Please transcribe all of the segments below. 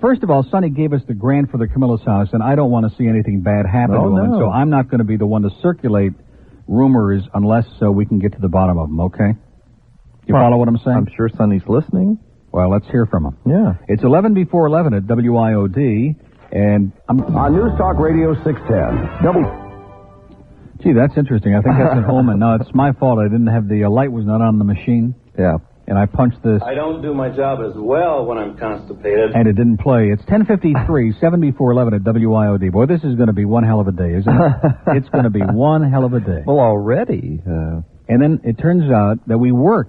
First of all, Sonny gave us the grant for the Camilla's house, and I don't want to see anything bad happen to him, so I'm not going to be the one to circulate rumors unless we can get to the bottom of them, okay? You follow what I'm saying? I'm sure Sonny's listening. Well, let's hear from him. Yeah. It's 11 before 11 at WIOD, and I'm... On News Talk Radio 610. Gee, that's interesting. I think that's an omen. No, it's my fault. I didn't have the light was not on the machine. Yeah. And I punched this. I don't do my job as well when I'm constipated. And it didn't play. It's 10:53, 7 before 11 at WIOD. Boy, this is going to be one hell of a day, isn't it? It's going to be one hell of a day. Well, already. And then it turns out that we work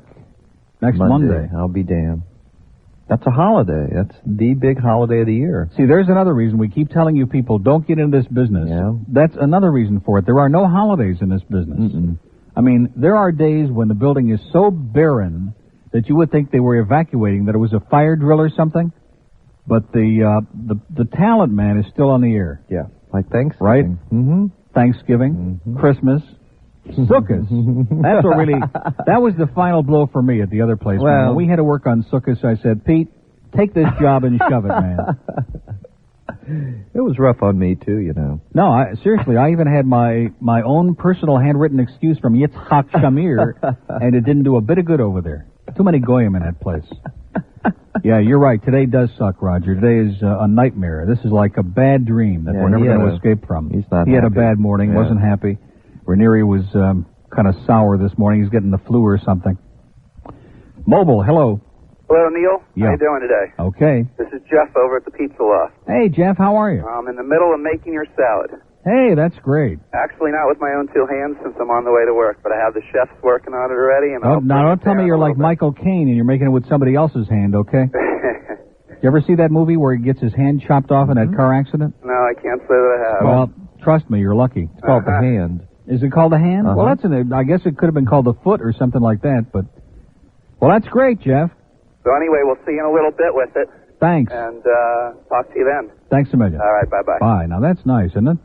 next Monday. I'll be damned. That's a holiday. That's the big holiday of the year. See, there's another reason we keep telling you people don't get into this business. Yeah. That's another reason for it. There are no holidays in this business. Mm-mm. I mean, there are days when the building is so barren that you would think they were evacuating, that it was a fire drill or something. But the talent man is still on the air. Yeah, like Thanksgiving. Right? Mm-hmm. Thanksgiving, Christmas, Sukkot. That's what really, that was the final blow for me at the other place. Well, when we had to work on Sukkot, I said, Pete, take this job and shove it, man. It was rough on me, too, you know. No, seriously, I even had my own personal handwritten excuse from Yitzhak Shamir, and it didn't do a bit of good over there. Too many goyim in that place. Yeah, you're right. Today does suck, Roger. Today is a nightmare. This is like a bad dream that we're never going to escape from. He's not He had a happy. bad morning, wasn't happy. Ranieri was kind of sour this morning. He's getting the flu or something. Mobile, hello. Hello, Neil. Yeah. How you doing today? Okay. This is Jeff over at the Pizza Loft. Hey, Jeff, how are you? I'm in the middle of making your salad. Hey, that's great. Actually, not with my own two hands since I'm on the way to work, but I have the chefs working on it already. And Now, don't tell me you're like Michael Caine and you're making it with somebody else's hand, okay? You ever see that movie where he gets his hand chopped off in that car accident? No, I can't say that I have. Well, trust me, you're lucky. It's called the hand. Is it called the hand? Well, that's I guess it could have been called the foot or something like that, but... Well, that's great, Jeff. So anyway, we'll see you in a little bit with it. Thanks. And talk to you then. Thanks a million. All right, bye-bye. Bye. Now, that's nice, isn't it?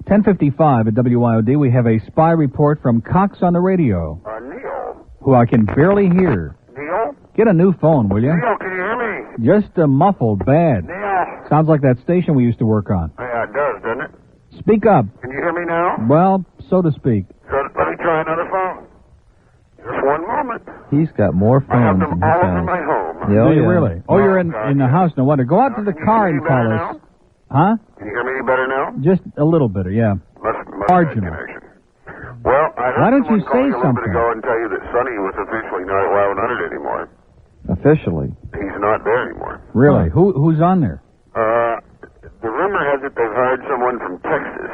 10:55 at WIOD, we have a spy report from Cox on the radio. Neil. Who I can barely hear. Neil? Get a new phone, will you? Neil, can you hear me? Just muffled, bad. Neil. Sounds like that station we used to work on. Yeah, it does, doesn't it? Speak up. Can you hear me now? Well, so to speak. So let me try another phone. Just one moment. He's got more I have phones them than all he over sounds. my home. Do you really? Oh, you're in the house. No wonder. Go out to the Can you car hear and me call better us. now? Huh? Can you hear me any better now? Just a little bit, yeah. Must Marginal. connection. Well, I heard Why don't you someone call say me a little something? bit ago and tell you that Sonny was officially not at Wild 100 anymore. Officially. He's not there anymore. Really? Who's on there? The rumor has it they've hired someone from Texas.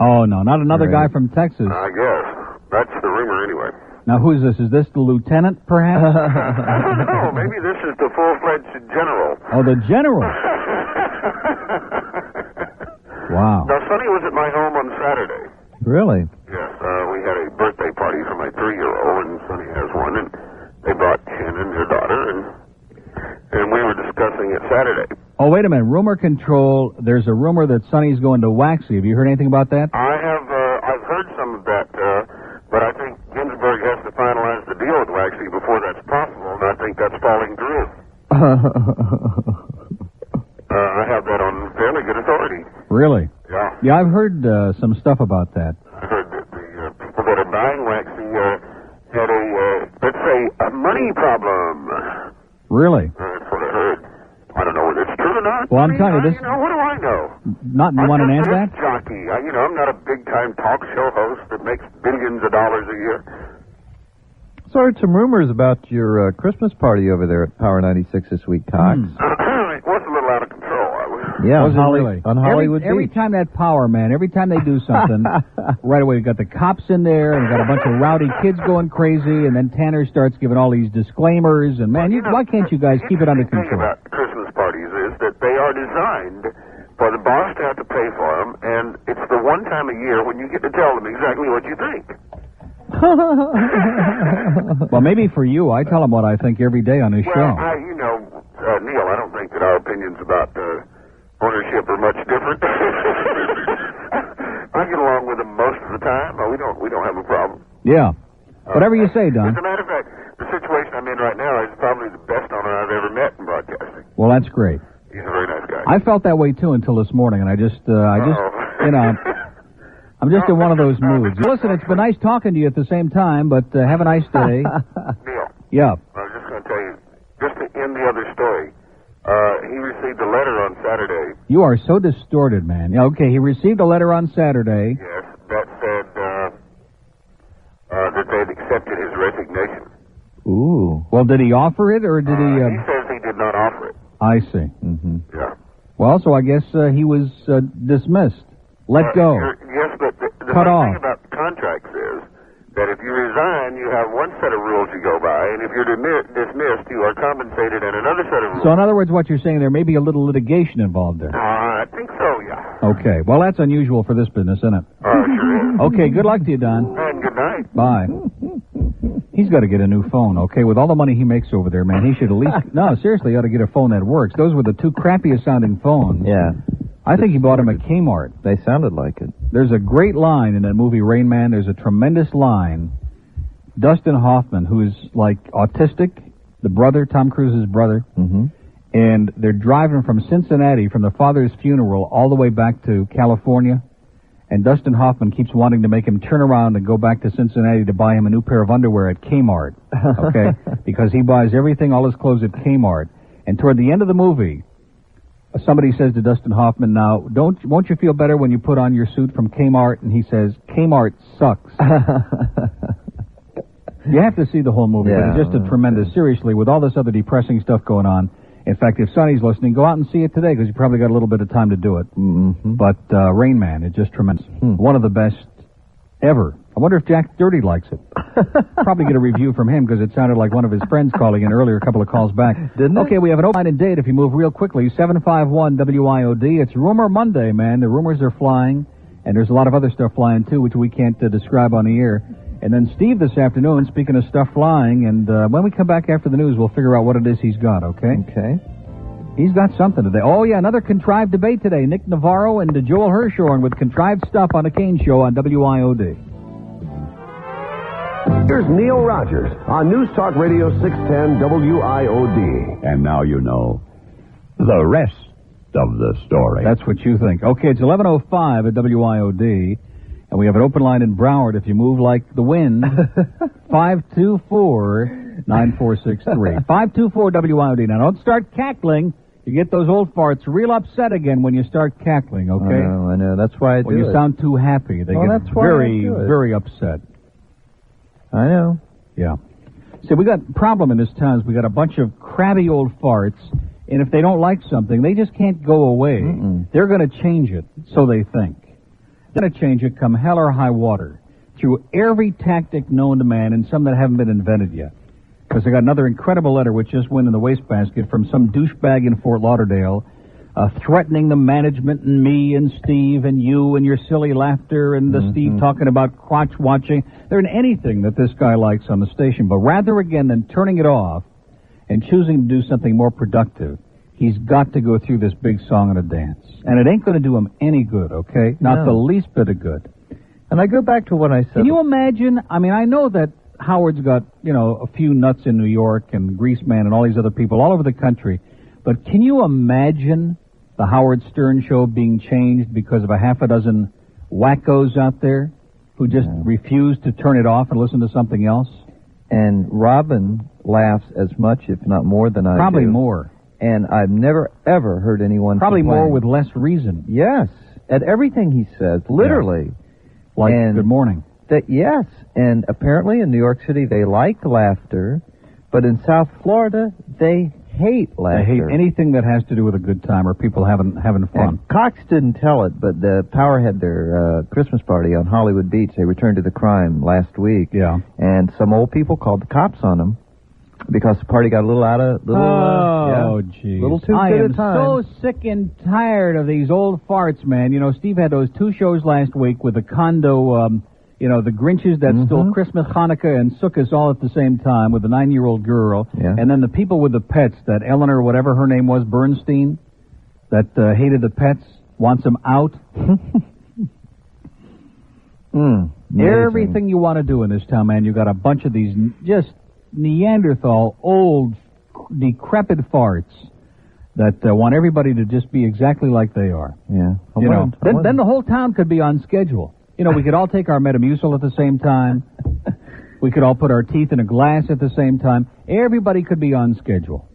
Oh, no, not another guy from Texas. I guess. That's the rumor anyway. Now, who is this? Is this the lieutenant, perhaps? I don't know. Maybe this is the full-fledged general. Oh, the general. Wow. Now, Sonny was at my home on Saturday. Really? Yes, we had a birthday party for my 3-year-old, and Sonny has one, and they brought Shannon, her daughter, and we were discussing it Saturday. Oh, wait a minute. Rumor control. There's a rumor that Sonny's going to Waxy. Have you heard anything about that? I've heard some of that, but I think Ginsburg has to finalize the deal with Waxy before that's possible, and I think that's falling through. I have that on fairly good authority. Really? Yeah. Yeah, I've heard some stuff about that. I heard that the people that are buying Waxy had let's say, a money problem. Really? That's what I heard. I don't know whether it's true or not. Well, I'm telling you, this... what do I know? You want an answer to that? Jockey. I'm not a big-time talk show host that makes billions of dollars a year. So I heard some rumors about your Christmas party over there at Power 96 this week, Cox. It was a little out of control. Yeah, Was it really? on Hollywood every Beach. time that Power Man, every time they do something, right away we got the cops in there, and we got a bunch of rowdy kids going crazy, and then Tanner starts giving all these disclaimers, and man, why can't you guys keep it under The thing control? about Christmas parties is that they are designed for the boss to have to pay for them, and it's the one time a year when you get to tell them exactly what you think. Well, maybe for you, I tell them what I think every day on this show. Neil, I don't think that our opinions about ownership are much different. I get along with them most of the time. We don't have a problem. Yeah. Whatever you say, Don. As a matter of fact, the situation I'm in right now is probably the best owner I've ever met in broadcasting. Well, that's great. He's a very I felt that way too until this morning, and I'm just in one of those moods. Listen, it's been nice talking to you at the same time, but have a nice day. Neil. Yeah. I was just going to tell you, just to end the other story, he received a letter on Saturday. You are so distorted, man. Yeah, okay, he received a letter on Saturday. Yes, that said that they'd accepted his resignation. Ooh. Well, did he offer it, or did he... He says he did not offer it. I see. Mm-hmm. Yeah. Well, so I guess he was dismissed. Let go. Yes, but the Cut off. thing about contracts is that if you resign, you have one set of rules you go by, and if you're dismissed, you are compensated in another set of rules. So in other words, what you're saying, there may be a little litigation involved there. I think so, yeah. Okay. Well, that's unusual for this business, isn't it? Sure is. Okay, good luck to you, Don. And good night. Bye. He's got to get a new phone, okay? With all the money he makes over there, man, he should at least... No, seriously, he ought to get a phone that works. Those were the two crappiest sounding phones. Yeah. I think he bought them at Kmart. They sounded like it. There's a great line in that movie, Rain Man. There's a tremendous line. Dustin Hoffman, who is like autistic, the brother, Tom Cruise's brother, and they're driving from Cincinnati, from the father's funeral, all the way back to California, and Dustin Hoffman keeps wanting to make him turn around and go back to Cincinnati to buy him a new pair of underwear at Kmart, okay? Because he buys everything, all his clothes at Kmart. And toward the end of the movie, somebody says to Dustin Hoffman, now, won't you feel better when you put on your suit from Kmart? And he says, Kmart sucks. You have to see the whole movie, but it's just a tremendous, seriously, with all this other depressing stuff going on. In fact, if Sonny's listening, go out and see it today, because you probably got a little bit of time to do it. Mm-hmm. But Rain Man is just tremendous. One of the best ever. I wonder if Jack Dirty likes it. Probably get a review from him, because it sounded like one of his friends calling in earlier, a couple of calls back. Didn't it? Okay, we have an open line and date if you move real quickly. 751 WIOD. It's Rumor Monday, man. The rumors are flying, and there's a lot of other stuff flying, too, which we can't describe on the air. And then Steve this afternoon, speaking of stuff flying, and when we come back after the news, we'll figure out what it is he's got, okay? Okay. He's got something today. Oh, yeah, another contrived debate today. Nick Navarro and Joel Hirshhorn with contrived stuff on the Kane Show on WIOD. Here's Neil Rogers on News Talk Radio 610 WIOD. And now you know the rest of the story. That's what you think. Okay, it's 11:05 at WIOD. And we have an open line in Broward. If you move like the wind, 524-9463. 524-WIOD. Now, don't start cackling. You get those old farts real upset again when you start cackling, okay? I know. That's why I do When you sound too happy, they get very, very upset. I know. Yeah. See, we got a problem in this town is we got a bunch of crabby old farts, and if they don't like something, they just can't go away. They're going to change it, so they think. They're going to change it come hell or high water through every tactic known to man and some that haven't been invented yet. Because I got another incredible letter which just went in the wastebasket from some douchebag in Fort Lauderdale threatening the management and me and Steve and you and your silly laughter and the Steve talking about crotch watching. There isn't anything that this guy likes on the station. But rather again than turning it off and choosing to do something more productive, he's got to go through this big song and a dance. And it ain't going to do him any good, okay? Not the least bit of good. And I go back to what I said. Can you imagine? I mean, I know that Howard's got, a few nuts in New York and Greaseman and all these other people all over the country. But can you imagine the Howard Stern show being changed because of a half a dozen wackos out there who just refuse to turn it off and listen to something else? And Robin laughs as much, if not more, than I do. Probably more. And I've never, ever heard anyone Probably complain. more with less reason. Yes. At everything he says, literally. Yeah. Like, good morning. Yes. And apparently in New York City, they like laughter. But in South Florida, they hate laughter. They hate anything that has to do with a good time or people having fun. And Cox didn't tell it, but the Power had their Christmas party on Hollywood Beach. They returned to the crime last week. Yeah. And some old people called the cops on them. Because the party got a little geez. Little too I good am a time. so sick and tired of these old farts, man. Steve had those two shows last week with the condo, the Grinches that stole Christmas, Hanukkah, and Sukkot all at the same time with the 9-year-old girl. Yeah. And then the people with the pets, that Eleanor, whatever her name was, Bernstein, that hated the pets, wants them out. Everything you want to do in this town, man, you got a bunch of these just Neanderthal, old, decrepit farts that want everybody to just be exactly like they are. Yeah. You know, then the whole town could be on schedule. You know, we could all take our Metamucil at the same time. We could all put our teeth in a glass at the same time. Everybody could be on schedule.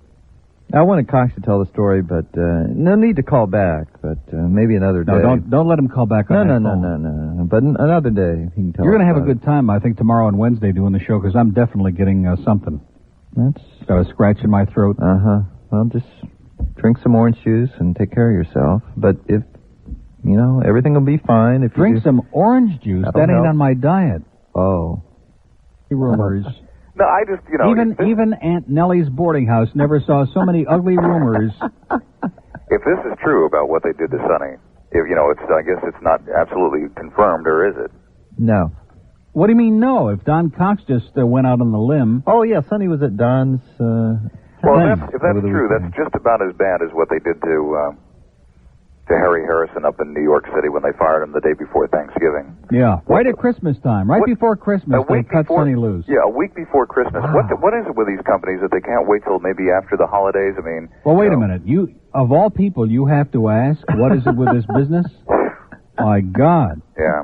I wanted Cox to tell the story, but no need to call back. But maybe another day. No, don't let him call back on that phone. No. But another day he can tell. You're going to have a about good time, I think, tomorrow and Wednesday doing the show, because I'm definitely getting something. That's got a scratch in my throat. Well, just drink some orange juice and take care of yourself. But if you know, everything will be fine. If Drink you some orange juice. That ain't on my diet. Oh. Rumors. No, I just, you know... Even Aunt Nellie's boarding house never saw so many ugly rumors. If this is true about what they did to Sonny, if, you know, I guess it's not absolutely confirmed, or is it? No. What do you mean, no? If Don Cox just went out on the limb... Oh, yeah, Sonny was at Don's... well, if that's true, that's just about as bad as what they did to Harry Harrison up in New York City when they fired him the day before Thanksgiving. Yeah, right at Christmas time. Right before Christmas, they cut Sonny loose. Yeah, a week before Christmas. Wow. What is it with these companies that they can't wait till maybe after the holidays? I mean... Well, wait a minute. You, of all people, you have to ask, what is it with this business? My God. Yeah.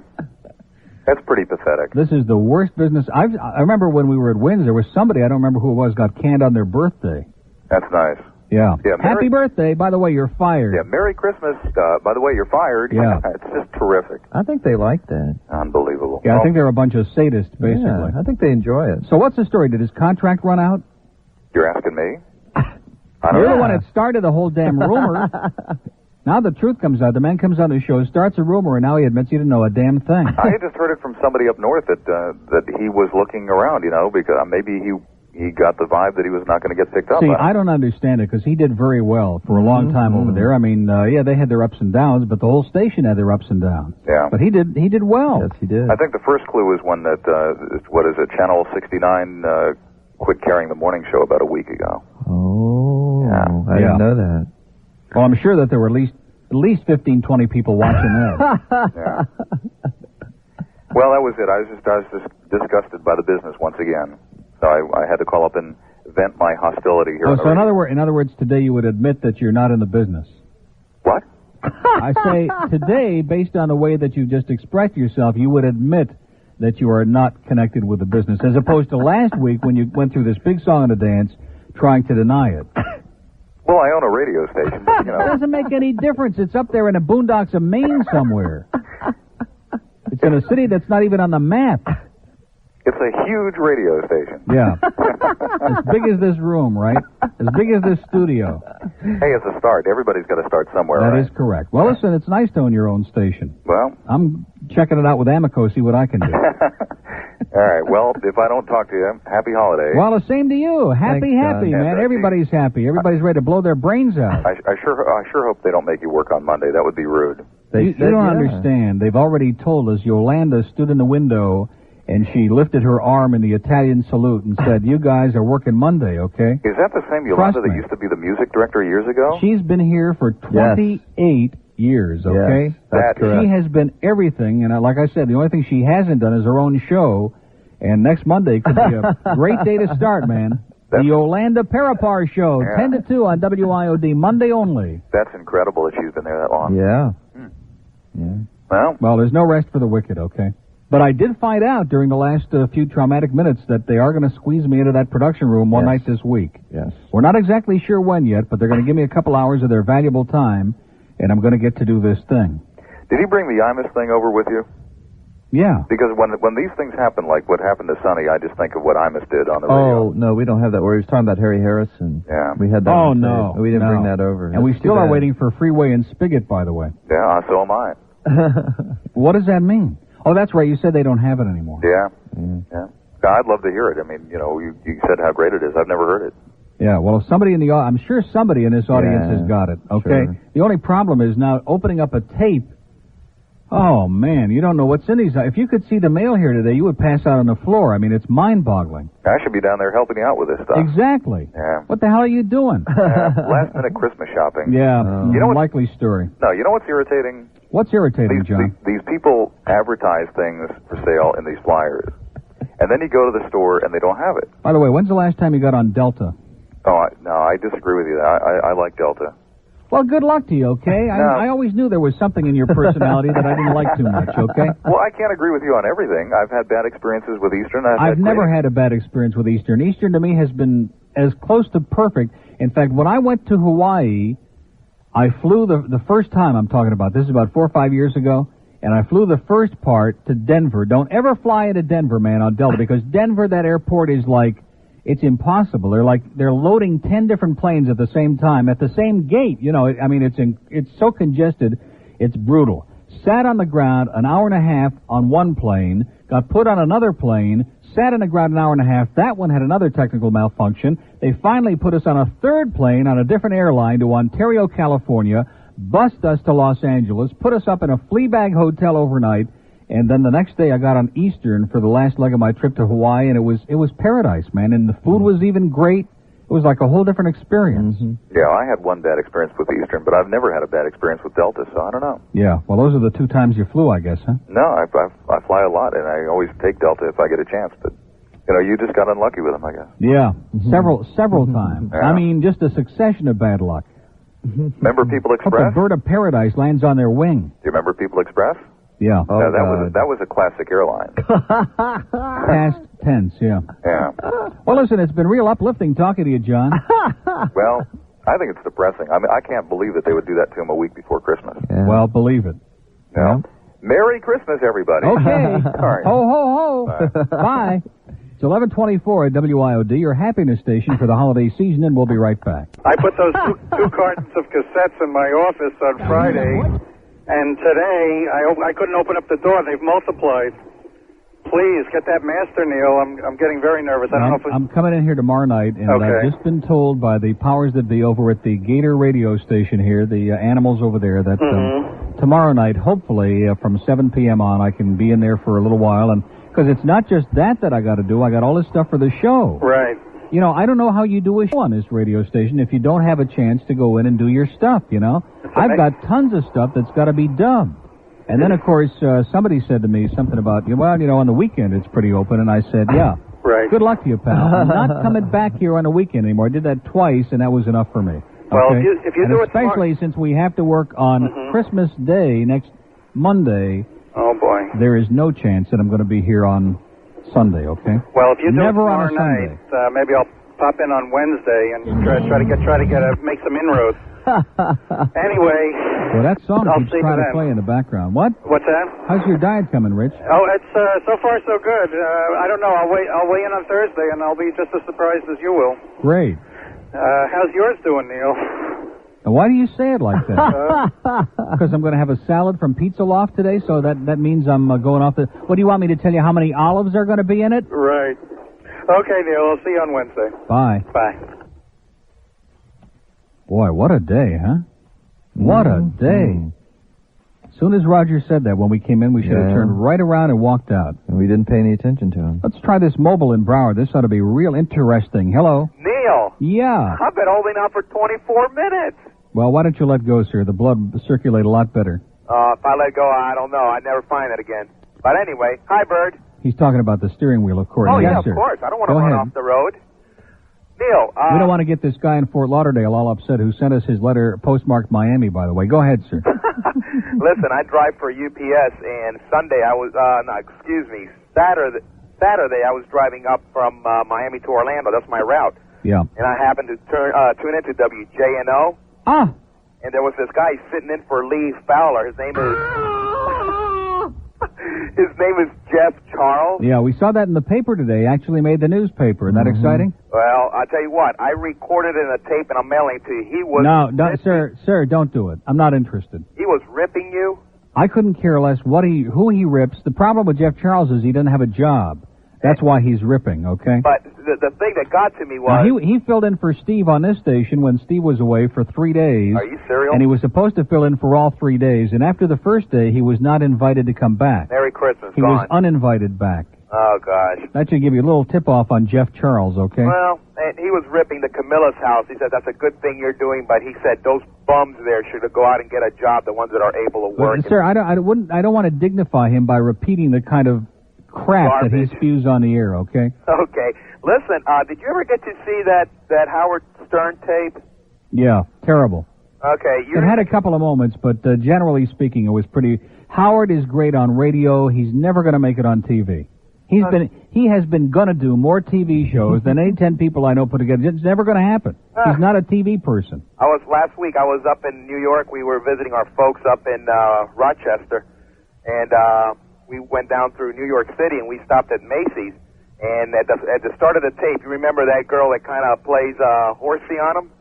That's pretty pathetic. This is the worst business. I remember when we were at Wynn's, there was somebody, I don't remember who it was, got canned on their birthday. That's nice. Yeah. Happy birthday. By the way, you're fired. Yeah, Merry Christmas. By the way, you're fired. Yeah. It's just terrific. I think they like that. Unbelievable. Yeah, I think they're a bunch of sadists, basically. Yeah, I think they enjoy it. So what's the story? Did his contract run out? You're asking me? I don't You're know. the one that started the whole damn rumor. Now the truth comes out. The man comes on the show, starts a rumor, and now he admits he didn't know a damn thing. I just heard it from somebody up north that he was looking around, you know, because maybe he got the vibe that he was not going to get picked up. See, I don't understand it, because he did very well for a long time over there. I mean, yeah, they had their ups and downs, but the whole station had their ups and downs. Yeah. But he did well. Yes, he did. I think the first clue was when that, what is it, Channel 69 quit carrying the morning show about a week ago. Oh, yeah. I didn't know that. Well, I'm sure that there were at least 15, 20 people watching that. Yeah. Well, that was it. I was just disgusted by the business once again. So I had to call up and vent my hostility here. Oh, so in other words, today you would admit that you're not in the business. What? I say today, based on the way that you just expressed yourself, you would admit that you are not connected with the business, as opposed to last week when you went through this big song and a dance trying to deny it. Well, I own a radio station, but, you know. It doesn't make any difference. It's up there in the boondocks of Maine somewhere. It's in a city that's not even on the map. It's a huge radio station. Yeah. As big as this room, right? As big as this studio. Hey, it's a start. Everybody's got to start somewhere, That right? is correct. Well, listen, it's nice to own your own station. Well. I'm checking it out with Amico, see what I can do. All right. Well, if I don't talk to you, happy holiday. Well, the same to you. Happy, Thanks, man. Everybody's happy. Everybody's ready to blow their brains out. I sure hope they don't make you work on Monday. That would be rude. You don't understand. They've already told us Yolanda stood in the window and she lifted her arm in the Italian salute and said, "You guys are working Monday, okay?" Is that the same Yolanda that used to be the music director years ago? She's been here for 28 years, okay? Yes, that's correct. She has been everything, and like I said, the only thing she hasn't done is her own show, and next Monday could be a great day to start, man. The Yolanda Parapar Show, 10 to 2 on WIOD, Monday only. That's incredible that she's been there that long. Yeah. Yeah. Well, there's no rest for the wicked, okay? But I did find out during the last few traumatic minutes that they are going to squeeze me into that production room one night this week. Yes. We're not exactly sure when yet, but they're going to give me a couple hours of their valuable time, and I'm going to get to do this thing. Did he bring the Imus thing over with you? Yeah. Because when these things happen, like what happened to Sonny, I just think of what Imus did on the radio. Oh, no, we don't have that. We were talking about Harry Harrison. Yeah. We had that. Oh, no. We didn't bring that over. And we still are waiting for Freeway and Spigot, by the way. Yeah, so am I. What does that mean? Oh, that's right. You said they don't have it anymore. Yeah. I'd love to hear it. I mean, you know, you said how great it is. I've never heard it. Yeah, well, if somebody I'm sure somebody in this audience has got it, okay? Sure. The only problem is now opening up a tape. Oh, man, you don't know what's in these. If you could see the mail here today, you would pass out on the floor. I mean, it's mind-boggling. I should be down there helping you out with this stuff. Exactly. Yeah. What the hell are you doing? Last-minute Christmas shopping. Yeah, you know likely story. No, you know what's irritating? What's irritating, John? These people advertise things for sale in these flyers, and then you go to the store and they don't have it. By the way, when's the last time you got on Delta? Oh, no, I disagree with you. I like Delta. Well, good luck to you, okay? I always knew there was something in your personality that I didn't like too much, okay? Well, I can't agree with you on everything. I've had bad experiences with Eastern. I've never had a bad experience with Eastern. Eastern to me has been as close to perfect. In fact, when I went to Hawaii, I flew the first time I'm talking about. This is about 4 or 5 years ago. And I flew the first part to Denver. Don't ever fly into Denver, man, on Delta, because Denver, that airport is like, it's impossible. They're loading 10 different planes at the same time, at the same gate. You know, I mean, it's so congested, it's brutal. Sat on the ground an hour and a half on one plane, got put on another plane, sat on the ground an hour and a half. That one had another technical malfunction. They finally put us on a third plane on a different airline to Ontario, California, bussed us to Los Angeles, put us up in a flea bag hotel overnight, and then the next day I got on Eastern for the last leg of my trip to Hawaii, and it was paradise, man, and the food was even great. It was like a whole different experience. Mm-hmm. Yeah, I had one bad experience with Eastern, but I've never had a bad experience with Delta, so I don't know. Yeah, well, those are the 2 times you flew, I guess, huh? No, I fly a lot, and I always take Delta if I get a chance, but, you know, you just got unlucky with them, I guess. Yeah, several times. Yeah. I mean, just a succession of bad luck. Remember People Express? A bird of paradise lands on their wing. Do you remember People Express? Yeah. Oh, that was a classic airline. Past tense, yeah. Yeah. Well, listen, it's been real uplifting talking to you, John. Well, I think it's depressing. I mean, I can't believe that they would do that to him a week before Christmas. Yeah. Well, believe it. Yeah. Merry Christmas, everybody. Okay. Sorry. Ho, ho, ho. Bye. It's 11:24 at WIOD, your happiness station for the holiday season, and we'll be right back. I put those two cartons of cassettes in my office on Friday, and today I couldn't open up the door. They've multiplied. Please get that master, Neil. I'm getting very nervous. I don't know if I'm coming in here tomorrow night, and okay. I've just been told by the powers that be over at the Gator radio station here, the animals over there, that tomorrow night, hopefully from 7 p.m. on, I can be in there for a little while, and because it's not just that I got to do. I got all this stuff for the show. Right. You know, I don't know how you do a show on this radio station if you don't have a chance to go in and do your stuff, you know. I've got tons of stuff that's got to be dubbed. And then, of course, somebody said to me something about, well, you know, on the weekend it's pretty open. And I said, yeah. Right. Good luck to you, pal. I'm not coming back here on the weekend anymore. I did that twice, and that was enough for me. Well, okay? if you and do it especially since we have to work on Christmas Day next Monday. Oh, boy. There is no chance that I'm going to be here on Sunday, okay? Well, if you do Never it on a tomorrow night, maybe I'll pop in on Wednesday and try to make some inroads. Anyway. Well, that song I'll keeps trying to play in the background. What? What's that? How's your diet coming, Rich? Oh, it's so far so good. I don't know. I'll weigh in on Thursday, and I'll be just as surprised as you will. Great. How's yours doing, Neil? Now, why do you say it like that? Because I'm going to have a salad from Pizza Loft today, so that means I'm going off the... What do you want me to tell you, how many olives are going to be in it? Right. Okay, Neil, I'll see you on Wednesday. Bye. Bye. Boy, what a day, huh? What a day. As soon as Roger said that when we came in, we should have turned right around and walked out. And we didn't pay any attention to him. Let's try this mobile in Broward. This ought to be real interesting. Hello? Neil. Yeah. I've been holding out for 24 minutes. Well, why don't you let go, sir? The blood circulate a lot better. If I let go, I don't know. I'd never find it again. But anyway, hi, Bird. He's talking about the steering wheel, of course. Oh, yes, yeah, sir. of course. I don't want to Go run ahead. off the road. Neil, we don't want to get this guy in Fort Lauderdale all upset who sent us his letter postmarked Miami, by the way. Go ahead, sir. Listen, I drive for UPS, and Sunday I was, Saturday I was driving up from Miami to Orlando. That's my route. Yeah. And I happened to tune into WJNO. Ah. And there was this guy sitting in for Lee Fowler. His name is Jeff Charles. Yeah, we saw that in the paper today. Actually made the newspaper. Isn't that exciting? Well, I'll tell you what. I recorded it in a tape, and I'm mailing it to you. He was... No, sir, don't do it. I'm not interested. He was ripping you? I couldn't care less who he rips. The problem with Jeff Charles is he doesn't have a job. That's why he's ripping, okay? But the thing that got to me was... Now, he filled in for Steve on this station when Steve was away for 3 days. Are you serious? And he was supposed to fill in for all 3 days. And after the first day, he was not invited to come back. Merry Christmas, He was uninvited back. Oh, gosh. That should give you a little tip-off on Jeff Charles, okay? Well, and he was ripping the Camilla's house. He said, that's a good thing you're doing, but he said those bums there should go out and get a job, the ones that are able to work. Sir, I don't want to dignify him by repeating the kind of crap that he spews on the air, okay? Okay. Listen, did you ever get to see that Howard Stern tape? Yeah, terrible. Okay, It had a couple of moments, but generally speaking, it was pretty... Howard is great on radio. He's never going to make it on TV. He has been going to do more TV shows than any 10 people I know put together. It's never going to happen. He's not a TV person. Last week, I was up in New York. We were visiting our folks up in Rochester, and we went down through New York City, and we stopped at Macy's. And at the start of the tape, you remember that girl that kind of plays horsey on him?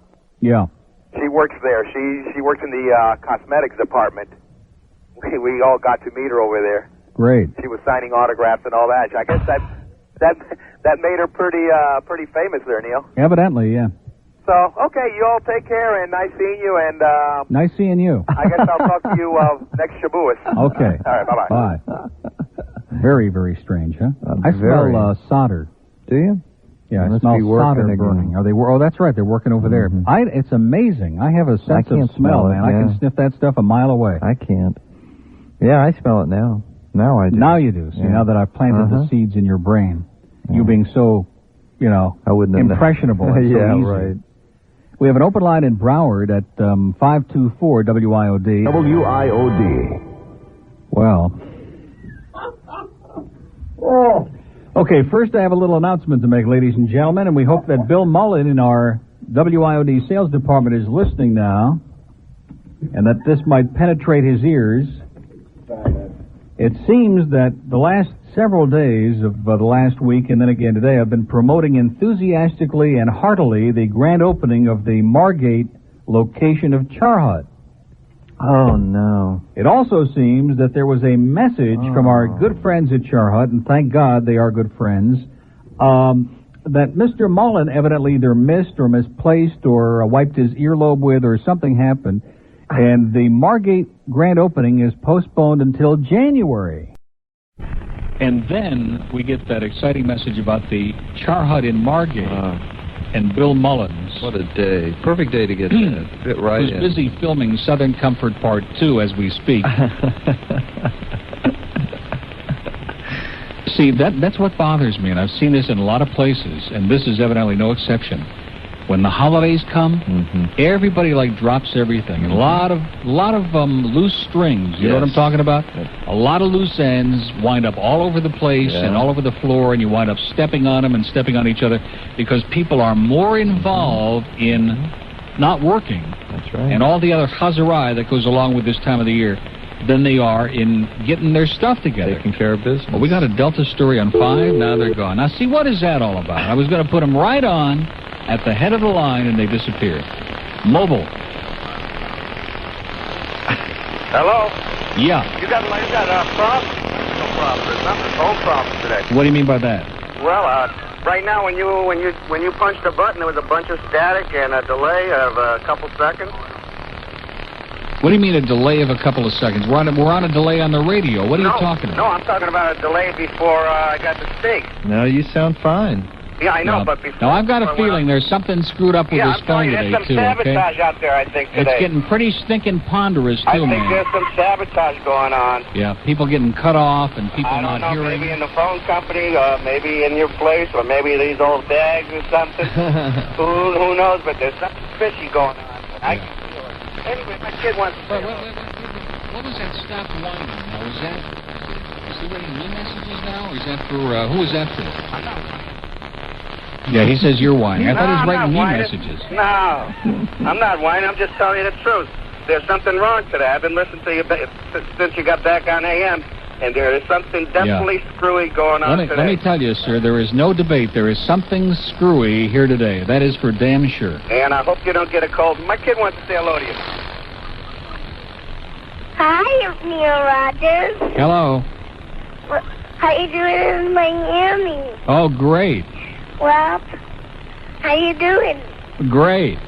Yeah. She works there. She works in the cosmetics department. We all got to meet her over there. Great. She was signing autographs and all that. I guess that made her pretty famous there, Neil. Evidently, yeah. So, okay, you all take care, and nice seeing you, and... nice seeing you. I guess I'll talk to you next Shabuos. Okay. All right, bye-bye. Bye. Very, very strange, huh? I very. smell solder. Do you? Yeah, I Must smell be working solder again. burning. Are they? Oh, that's right. They're working over there. It's amazing. I have a sense can't of smell, smell it, man. I can yeah. sniff that stuff a mile away. I can't. Yeah, I smell it now. Now I do. Now you do. See, Yeah. now that I've planted the seeds in your brain, you being so, I wouldn't have impressionable. And so yeah, easy. right. We have an open line in Broward at 524 WIOD. WIOD. Well. Okay, first I have a little announcement to make, ladies and gentlemen, and we hope that Bill Mullen in our WIOD sales department is listening now, and that this might penetrate his ears. It seems that the last several days of the last week, and then again today, I've been promoting enthusiastically and heartily the grand opening of the Margate location of Charhut. Oh, no. It also seems that there was a message from our good friends at Charhut, and thank God they are good friends, that Mr. Mullen evidently either missed or misplaced or wiped his earlobe with, or something happened, and the Margate grand opening is postponed until January. And then we get that exciting message about the Charhut in Margate. And Bill Mullins. What a day. Perfect day to get that. Fit right who's in. busy filming Southern Comfort Part 2 as we speak. See, that's what bothers me, and I've seen this in a lot of places, and this is evidently no exception. When the holidays come, everybody drops everything. And a lot of loose strings. You know what I'm talking about? A lot of loose ends wind up all over the place and all over the floor, and you wind up stepping on them and stepping on each other because people are more involved in not working. That's right. And all the other chazarai that goes along with this time of the year than they are in getting their stuff together. Taking care of business. Well, we got a Delta story on 5. Now they're gone. Now, see, what is that all about? I was going to put them right on at the head of the line, and they disappeared. Mobile. Hello? Yeah. You got a problem? No problem. There's nothing. No problem today. What do you mean by that? Well, right now when you punched the button, there was a bunch of static and a delay of a couple seconds. What do you mean a delay of a couple of seconds? We're on a delay on the radio. What are you talking about? No, I'm talking about a delay before I got to speak. No, you sound fine. Yeah, I know, but before... Now, I've got a feeling there's something screwed up with this phone today, there's some too, sabotage out there, I think, today. It's getting pretty stinking ponderous, too, I think man. there's some sabotage going on. Yeah, people getting cut off and people not I don't know, hearing. maybe in the phone company, maybe in your place, or maybe these old bags or something. Who knows, but there's something fishy going on. I can feel it. Anyway, my kid wants to say... What was that stop whining now? Is he reading new messages now, or is that for, who is that for? I know. Yeah, he says you're whining. I thought he was writing new whining. messages. No, I'm not whining. I'm just telling you the truth. There's something wrong today. I've been listening to you since you got back on AM, and there is something definitely screwy going on today. Let me tell you, sir, there is no debate. There is something screwy here today. That is for damn sure. And I hope you don't get a cold. My kid wants to say hello to you. Hi, Neil Rogers. Hello. How you doing in Miami? Oh, great. Well, how you doing? Great.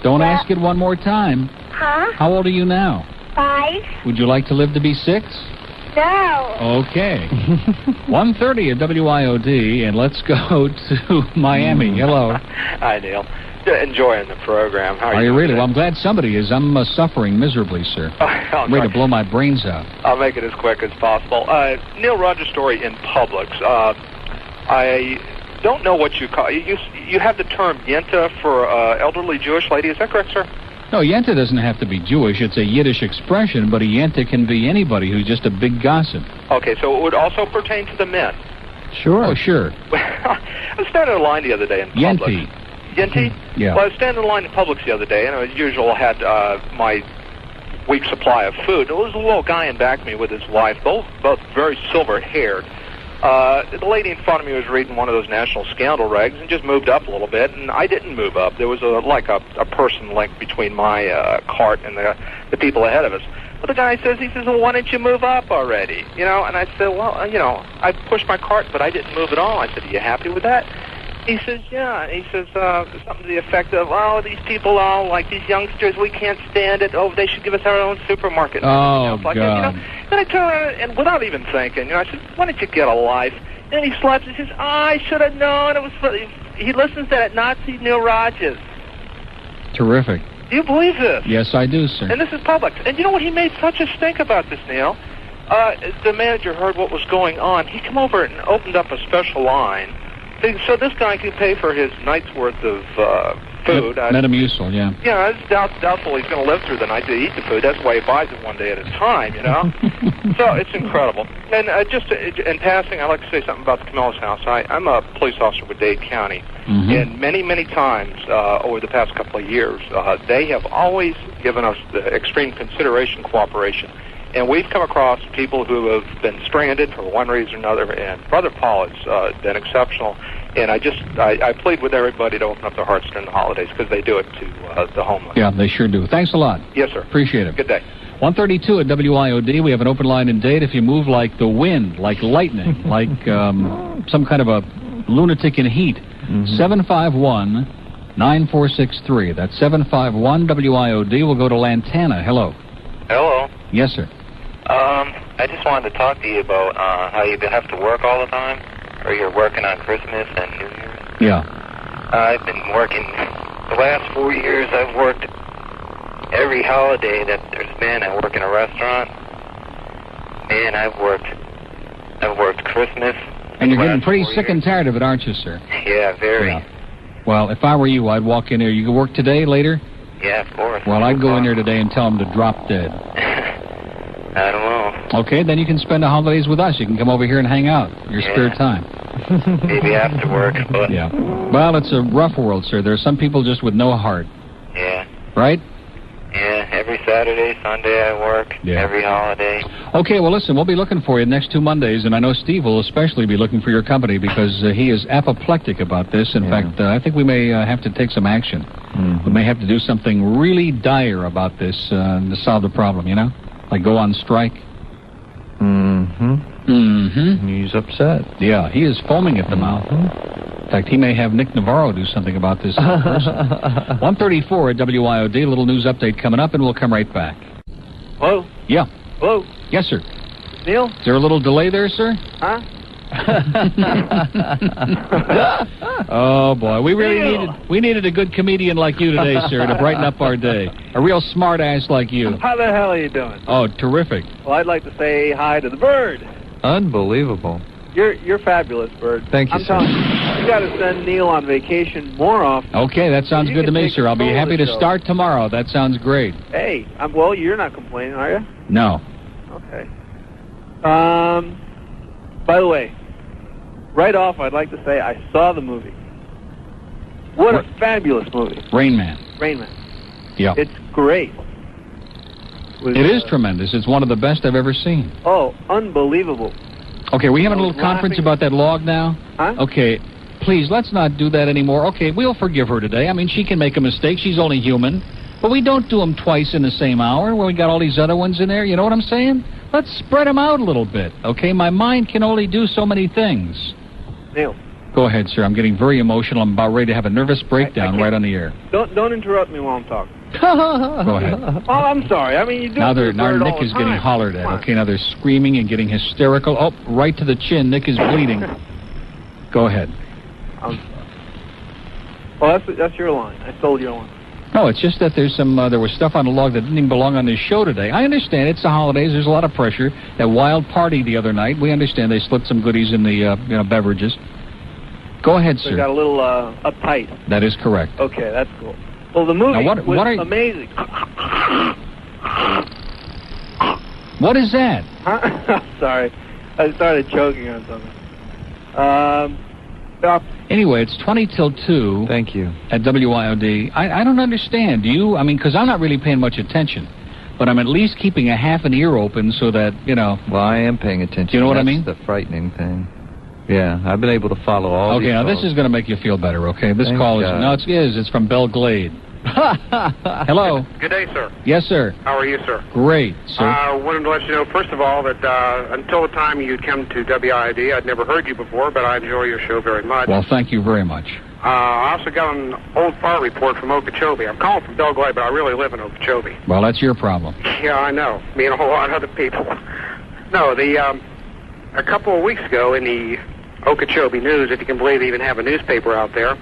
Don't ask it one more time. Huh? How old are you now? 5. Would you like to live to be 6? No. Okay. 1:30 at WIOD, and let's go to Miami. Hello. Hi, Neil. Enjoying the program. How are you really? today? Well, I'm glad somebody is. I'm suffering miserably, sir. I'm ready to blow my brains out. I'll make it as quick as possible. Neil Rogers' story in Publix. I don't know what you call you have the term yenta for elderly Jewish lady. Is that correct, sir? No, Yenta doesn't have to be Jewish. It's a Yiddish expression, but a Yenta can be anybody who's just a big gossip. Okay, so it would also pertain to the men. Sure. Oh, sure. I was standing in line the other day in Publix. Yenti? Yeah. Well, I was standing in line in Publix the other day, and as usual, had my week's supply of food. There was a little guy in back of me with his wife, both very silver-haired. The lady in front of me was reading one of those national scandal regs and just moved up a little bit, and I didn't move up. There was a person link between my cart and the people ahead of us. But the guy says, well, why didn't you move up already? You know, and I said, well, I pushed my cart, but I didn't move at all. I said, are you happy with that? He says, yeah. He says, something to the effect of, these people, like these youngsters, we can't stand it. Oh, they should give us our own supermarket. Oh, like God. That, Then I turn around, and without even thinking, I said, why don't you get a life? And he slaps and says, I should have known. It was. He listens to that Nazi Neil Rogers. Terrific. Do you believe this? Yes, I do, sir. And this is Publix. And you know what? He made such a stink about this, Neil. The manager heard what was going on. He came over and opened up a special line so this guy could pay for his night's worth of food. Metamucil, yeah. Yeah, it's doubtful he's going to live through the night to eat the food. That's why he buys it one day at a time, So it's incredible. And just in passing, I'd like to say something about the Camillus House. I'm a police officer with Dade County, and many, many times over the past couple of years, they have always given us the extreme consideration, cooperation. And we've come across people who have been stranded for one reason or another, and Brother Paul has been exceptional. And I plead with everybody to open up their hearts during the holidays, because they do it to the homeless. Yeah, they sure do. Thanks a lot. Yes, sir. Appreciate it. Good day. 132 at WIOD. We have an open line in Dade. If you move like the wind, like lightning, like some kind of a lunatic in heat, 751-9463. That's 751-WIOD. We'll go to Lantana. Hello. Hello. Yes, sir. I just wanted to talk to you about how you have to work all the time, or you're working on Christmas and New Year's. Yeah. I've been working the last 4 years. I've worked every holiday that there's been. I work in a restaurant. Man, I've worked Christmas. And you're getting pretty sick and tired of it, aren't you, sir? Yeah, very. Yeah. Well, if I were you, I'd walk in there. You can work today, later? Yeah, of course. Well, I'd go in there today and tell them to drop dead. I don't know. Okay, then you can spend the holidays with us. You can come over here and hang out your spare time. Maybe after work, but... Yeah. Well, it's a rough world, sir. There are some people just with no heart. Yeah. Right? Yeah, every Saturday, Sunday I work. Yeah. Every holiday. Okay, well, listen, we'll be looking for you the next 2 Mondays, and I know Steve will especially be looking for your company because he is apoplectic about this. In fact, I think we may have to take some action. We may have to do something really dire about this to solve the problem, Like go on strike. He's upset. Yeah, he is foaming at the mouth. In fact, he may have Nick Navarro do something about this. 134 at WIOD. A little news update coming up, and we'll come right back. Hello? Yeah. Hello? Yes, sir. Neil? Is there a little delay there, sir? Huh? Oh, boy. We needed a good comedian like you today, sir, to brighten up our day. A real smart ass like you. How the hell are you doing? Oh, terrific. Well, I'd like to say hi to the bird. Unbelievable. You're fabulous, Bird. Thank you, I'm telling you, got to send Neil on vacation more often. Okay, that sounds good to me, sir. I'll be happy to start tomorrow. That sounds great. Hey, well, you're not complaining, are you? No. Okay. By the way, right off, I'd like to say I saw the movie. What a fabulous movie. Rain Man. Rain Man. Yeah. It's great. It is tremendous. It's one of the best I've ever seen. Oh, unbelievable. Okay, we having a little conference about that log now? Huh? Okay, please, let's not do that anymore. Okay, we'll forgive her today. I mean, she can make a mistake. She's only human. But we don't do them twice in the same hour when we got all these other ones in there. You know what I'm saying? Let's spread them out a little bit, okay? My mind can only do so many things. Neil. Go ahead, sir. I'm getting very emotional. I'm about ready to have a nervous breakdown right on the air. Don't interrupt me while I'm talking. Go ahead. Oh, I'm sorry. I mean, you do. Now Nick is getting hollered at. Okay, now they're screaming and getting hysterical. Oh, right to the chin. Nick is bleeding. Go ahead. Well, that's your line. I stole your line. No, it's just that there's there was stuff on the log that didn't even belong on this show today. I understand it's the holidays. There's a lot of pressure. That wild party the other night, we understand they slipped some goodies in the beverages. Go ahead, So sir. got a little uptight. That is correct. Okay, that's cool. Well, the movie Now, was amazing. What is that? Sorry. I started choking on something. Anyway, it's 20 till 2. Thank you. At WIOD. I don't understand. Do you? I mean, because I'm not really paying much attention. But I'm at least keeping a half an ear open so that, you know... Well, I am paying attention. Do you know what I mean? That's the frightening thing. Yeah, I've been able to follow all these Okay, now calls. this is going to make you feel better, okay? This Thank call is... God. No, it's from Belle Glade. Hello. Good day, sir. Yes, sir. How are you, sir? Great, sir. I wanted to let you know, first of all, that until the time you'd come to WID, I'd never heard you before, but I enjoy your show very much. Well, thank you very much. I also got an old fire report from Okeechobee. I'm calling from Belle Glade, but I really live in Okeechobee. Well, that's your problem. Yeah, I know. Me and a whole lot of other people. No, a couple of weeks ago in the Okeechobee News, if you can believe they even have a newspaper out there,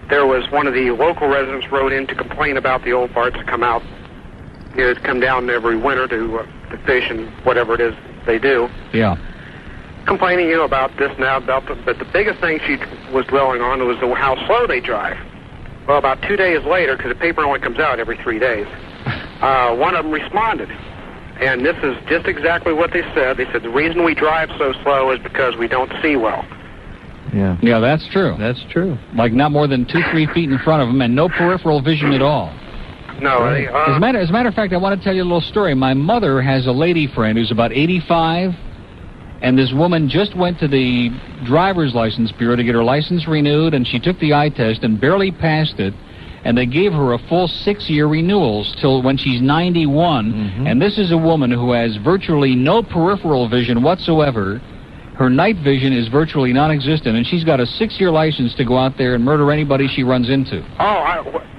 there was one of the local residents wrote in to complain about the old farts that come out, come down every winter to fish and whatever it is they do. Yeah. Complaining, about this now, but the biggest thing she was dwelling on was how slow they drive. Well, about 2 days later, because the paper only comes out every 3 days, one of them responded. And this is just exactly what they said. They said, the reason we drive so slow is because we don't see well. Yeah. Yeah, that's true. That's true. Like not more than 2-3 feet in front of them and no peripheral vision at all. No. Right. As a matter of fact, I want to tell you a little story. My mother has a lady friend who's about 85, and this woman just went to the driver's license bureau to get her license renewed, and she took the eye test and barely passed it, and they gave her a full 6-year renewals till when she's 91, and this is a woman who has virtually no peripheral vision whatsoever. Her night vision is virtually non-existent, and she's got a 6-year license to go out there and murder anybody she runs into.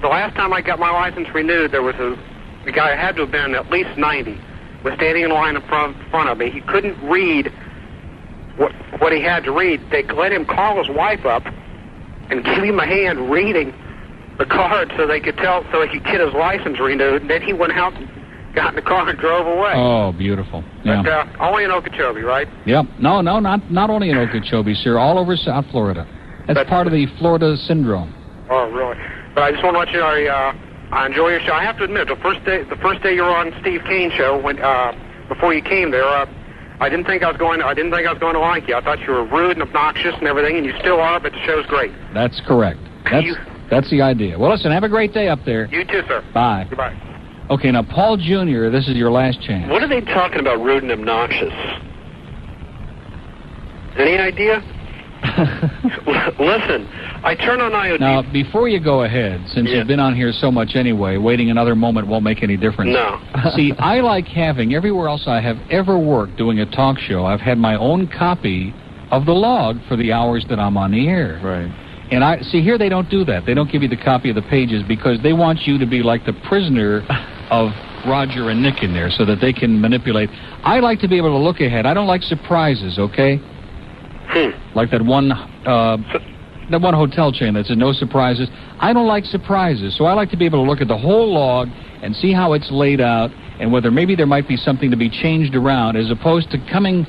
The last time I got my license renewed, there was the guy had to have been at least 90, was standing in line in front of me. He couldn't read what he had to read. They let him call his wife up and give him a hand reading the card so they could so he could get his license renewed, and then he went out and got in the car and drove away. Oh, beautiful. Yeah. But only in Okeechobee, right? Yep. No, not only in Okeechobee, sir, all over South Florida. That's part of the Florida syndrome. Oh, really? But I just want to let you know, I enjoy your show. I have to admit, the first day you were on Steve Kane's show, before you came there, I didn't think I was going to like you. I thought you were rude and obnoxious and everything, and you still are, but the show's great. That's correct. That's the idea. Well, listen, have a great day up there. You too, sir. Bye. Goodbye. Okay, now, Paul Jr., this is your last chance. What are they talking about, rude and obnoxious? Any idea? Listen, I turn on IOD... Now, before you go ahead, since you've been on here so much anyway, waiting another moment won't make any difference. No. See, I like having, everywhere else I have ever worked doing a talk show, I've had my own copy of the log for the hours that I'm on the air. Right. And see, here they don't do that. They don't give you the copy of the pages because they want you to be like the prisoner of Roger and Nick in there so that they can manipulate. I like to be able to look ahead. I don't like surprises, okay? Like that one hotel chain that says no surprises. I don't like surprises, so I like to be able to look at the whole log and see how it's laid out and whether maybe there might be something to be changed around as opposed to coming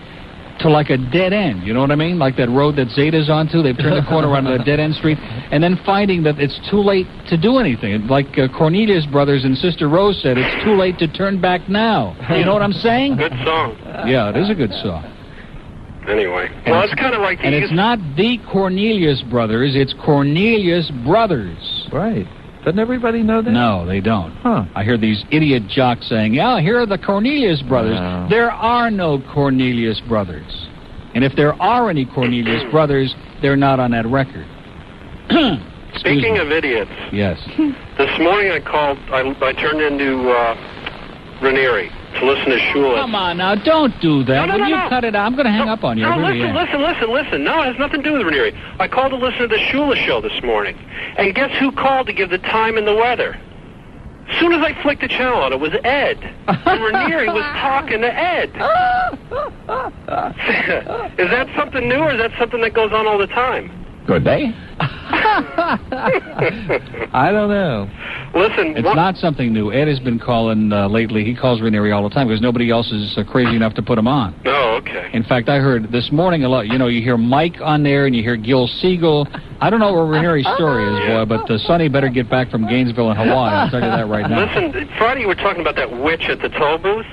to like a dead end, you know what I mean? Like that road that Zeta's onto, they've turned the corner onto that dead end street, and then finding that it's too late to do anything. Like Cornelius Brothers and Sister Rose said, it's too late to turn back now. You know what I'm saying? Good song. Yeah, it is a good song. Anyway, well, it's kind of like... And it's not the Cornelius Brothers, it's Cornelius Brothers. Right. Doesn't everybody know that? No, they don't. Huh. I hear these idiot jocks saying, yeah, here are the Cornelius Brothers. No. There are no Cornelius Brothers. And if there are any Cornelius Brothers, they're not on that record. Speaking of idiots. Yes. This morning I turned into Ranieri to listen to Shula. Come on now, don't do that. No, Will you cut it out? I'm going to hang up on you. No, I really am. listen. No, it has nothing to do with Ranieri. I called to listen to the Shula show this morning. And guess who called to give the time and the weather? As soon as I flicked the channel on, it was Ed. And Ranieri was talking to Ed. Is that something new or is that something that goes on all the time? Good day. I don't know. Listen, It's not something new. Ed has been calling lately. He calls Ranieri all the time because nobody else is crazy enough to put him on. Oh, okay. In fact, I heard this morning a lot. You know, you hear Mike on there and you hear Gil Siegel. I don't know what Ranieri's story is, boy, but Sonny better get back from Gainesville and Hawaii. I'll tell you that right now. Listen, Friday you were talking about that witch at the toll booth.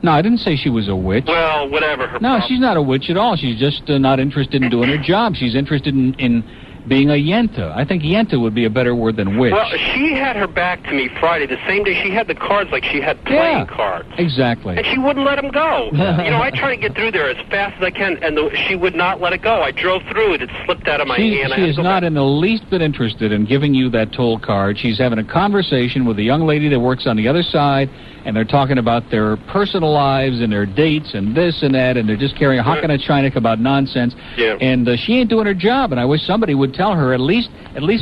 No, I didn't say she was a witch. Well, whatever. No, she's not a witch at all. She's just not interested in doing her job. She's interested in being a yenta. I think yenta would be a better word than witch. Well, she had her back to me Friday, the same day she had the cards like she had playing cards. Exactly. And she wouldn't let them go. You know, I try to get through there as fast as I can, and she would not let it go. I drove through it. It slipped out of my hand. She is not in the least bit interested in giving you that toll card. She's having a conversation with a young lady that works on the other side, and they're talking about their personal lives and their dates and this and that, and they're just carrying a hocking a chinik about nonsense. Yeah. And she ain't doing her job, and I wish somebody would tell her, at least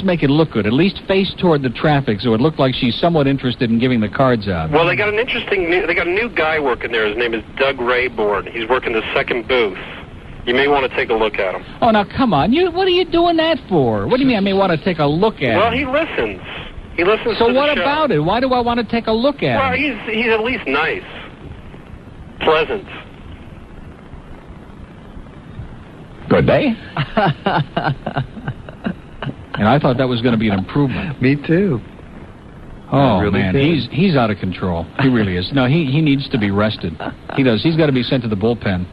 make it look good, at least face toward the traffic so it looked like she's somewhat interested in giving the cards out. Well, they got a new guy working there. His name is Doug Rayborn. He's working the second booth. You may want to take a look at him. Oh, now, come on. What are you doing that for? What do you mean I may want to take a look at him? Well, he listens. He listens So to the what show. about it? Why do I want to take a look at Well, him? he's at least nice. Pleasant. Good day. And I thought that was going to be an improvement. Me too. Oh, really man, did. he's out of control. He really is. No, he needs to be rested. He does. He's got to be sent to the bullpen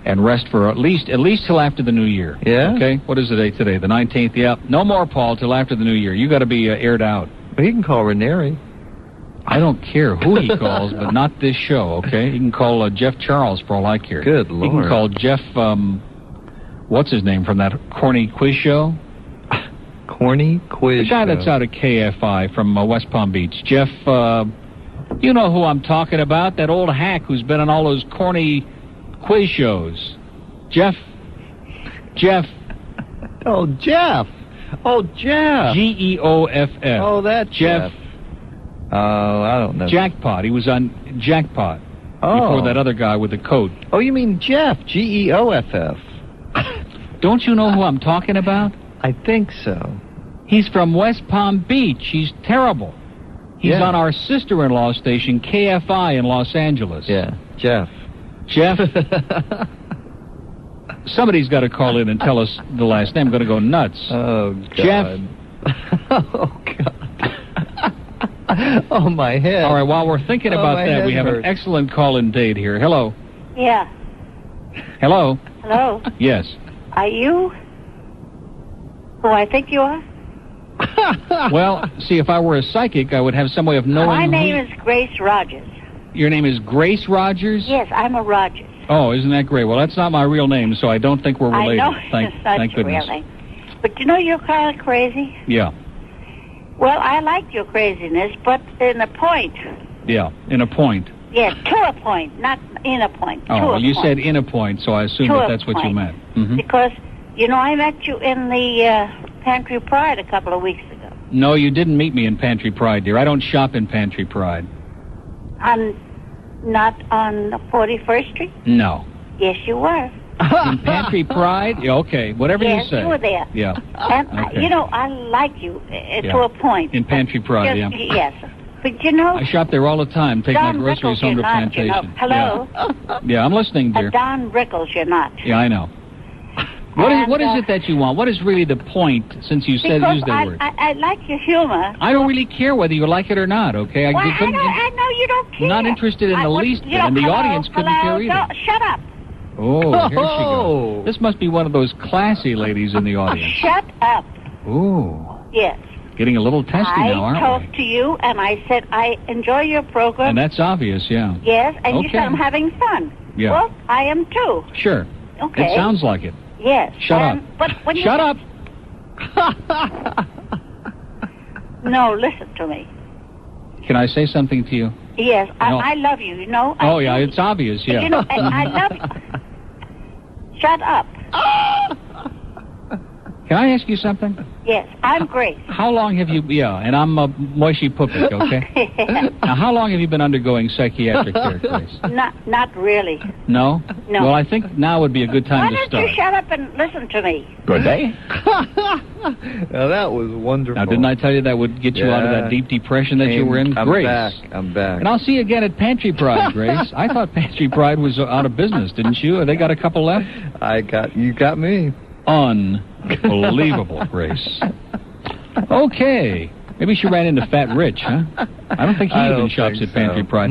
and rest for at least till after the new year. Yeah? Okay? What is the date today? The 19th? Yeah. No more, Paul, till after the new year. You got to be aired out. But he can call Ranieri. I don't care who he calls, but not this show, okay? He can call Jeff Charles for all I care. Good He Lord. can call Jeff, what's his name from that corny quiz show? Corny quiz The guy show. that's out of KFI from West Palm Beach. Jeff, you know who I'm talking about, that old hack who's been on all those corny quiz shows. Jeff. Oh, Jeff. Geoff. Oh, that Jeff. Oh, I don't know. Jackpot. He was on Jackpot before that other guy with the coat. Oh, you mean Jeff. Geoff. Don't you know who I'm talking about? I think so. He's from West Palm Beach. He's terrible. He's on our sister-in-law station, KFI, in Los Angeles. Yeah, Jeff. Somebody's got to call in and tell us the last name. I'm going to go nuts. Oh, God. Jeff. Oh, God. Oh, my head. All right, while we're thinking about that, we have an excellent call-in date here. Hello. Yeah. Hello. Hello. Yes. Are you who I think you are? Well, see, if I were a psychic, I would have some way of knowing. My name is Grace Rogers. Your name is Grace Rogers? Yes, I'm a Rogers. Oh, isn't that great? Well, that's not my real name, so I don't think we're related. I know it's not thank your goodness. real name. But you know you're kind of crazy? Yeah. Well, I like your craziness, but in a point. Yeah, in a point. Yes, to a point, not in a point. Oh, to well, a you point. said in a point, so I assume To that a that's what you point. meant. Mm-hmm. Because, you know, I met you in the Pantry Pride a couple of weeks ago. No, you didn't meet me in Pantry Pride, dear. I don't shop in Pantry Pride. Not on 41st Street? No. Yes, you were. In Pantry Pride? Yeah, okay, whatever Yes, you say. you were there. Yeah. And, Okay. you know, I like you to Yeah. a point. In Pantry Pride, Just- yeah. Yes. But, you know... I shop there all the time, take my Don groceries Rickles, home to you're not, you know. Plantation. Hello? Yeah, I'm listening, dear. Don Rickles, you're not. Yeah, I know. What is it that you want? What is really the point, since you said Because use that word? I like your humor. I don't really care whether you like it or not, okay? Well, I know you don't care. Not interested in the least bit, and the audience couldn't care either. No, shut up. Oh, here she goes. This must be one of those classy ladies in the audience. Shut up. Ooh, Yes. getting a little testy now, I aren't talked to you, and I said I enjoy your we? program. And that's obvious, yeah. Yes, and you Okay. said I'm having fun. Yeah. Well, I am too. Sure. Okay. It sounds like it. Yes. Shut up. But when Shut up. No, listen to me. Can I say something to you? Yes, No. I love you, you know. Oh, yeah, it's obvious, yeah. You know, and I love you. Shut up. Can I ask you something? Yes, I'm Grace. How long have you... Yeah, and I'm Moishi Pupik, okay? Now, how long have you been undergoing psychiatric care, Grace? Not really. No? No. Well, I think now would be a good time to Why start. don't you shut up and listen to me? Good day. Now, that was wonderful. Now, didn't I tell you that would get you out of that deep depression that you were in? Grace. I'm back. And I'll see you again at Pantry Pride, Grace. I thought Pantry Pride was out of business, didn't you? They got a couple left? You got me. Unbelievable, Grace. Okay. Maybe she ran into Fat Rich, huh? I don't think he even shops at Pantry Pride.